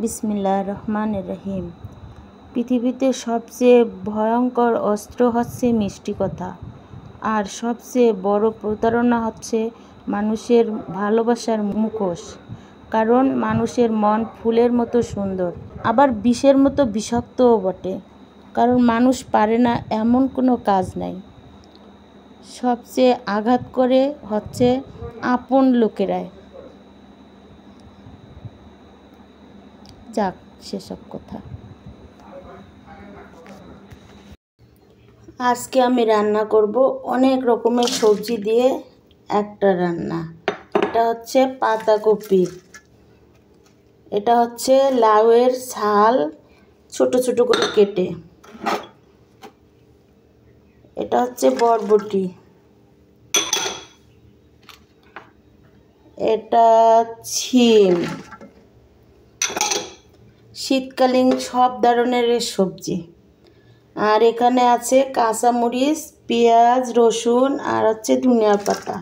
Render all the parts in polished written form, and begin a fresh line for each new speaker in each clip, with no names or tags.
বিসমিল্লাহির রহমানির রহিম। পৃথিবীতে সবচেয়ে ভয়ঙ্কর অস্ত্র হচ্ছে মিষ্টি কথা, আর সবচেয়ে বড় প্রতারণা হচ্ছে মানুষের ভালোবাসার মুখোশ। কারণ মানুষের মন ফুলের মতো সুন্দর, আবার বিষের মতো বিষাক্তও বটে। কারণ মানুষ পারে না এমন কোনো কাজ নাই। সবচেয়ে আঘাত করে হচ্ছে আপন লোকেরাই। যাক, সেসব কথা। আজকে আমি রান্না করব অনেক রকমের সবজি দিয়ে একটা রান্না। এটা হচ্ছে পাতাকপি, এটা হচ্ছে লাউয়ের ছাল ছোট ছোট করে কেটে, এটা হচ্ছে বরবটি, এটা শিম। শীতকালীন সব ধরনের সবজি। আর এখানে আছে কাঁচামরিচ, পেঁয়াজ, রসুন আর হচ্ছে ধনিয়া পাতা।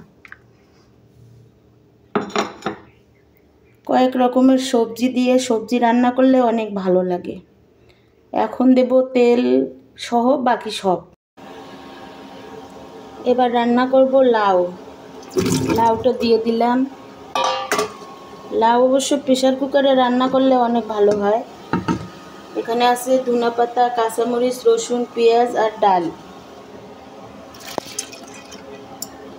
কয়েক রকমের সবজি দিয়ে সবজি রান্না করলে অনেক ভালো লাগে। এখন দেব তেল সহ বাকি সব। এবার রান্না করব লাউ। লাউটা দিয়ে দিলাম। লাউ অবশ্য প্রেসার কুকারে রান্না করলে অনেক ভালো হয়। এখানে আছে ধনিয়া পাতা, কাঁচামরিচ, রসুন, পেঁয়াজ আর ডাল।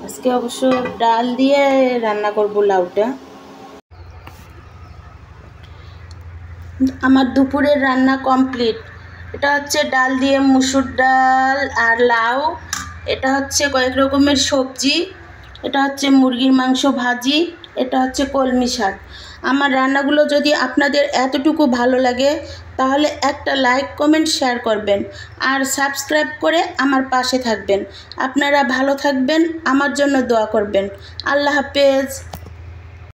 আজকে অবশ্য ডাল দিয়ে রান্না করব লাউটা। আমার দুপুরের রান্না কমপ্লিট। এটা হচ্ছে ডাল দিয়ে মুসুর ডাল আর লাউ, এটা হচ্ছে কয়েক রকমের সবজি, এটা হচ্ছে মুরগির মাংস ভাজি, এটা হচ্ছে কলমি শাক। আমার রান্নাগুলো যদি আপনাদের এতটুকু ভালো লাগে তাহলে একটা লাইক, কমেন্ট, শেয়ার করবেন আর সাবস্ক্রাইব করে আমার পাশে থাকবেন। আপনারা ভালো থাকবেন, আমার জন্য দোয়া করবেন। আল্লাহ হাফেজ।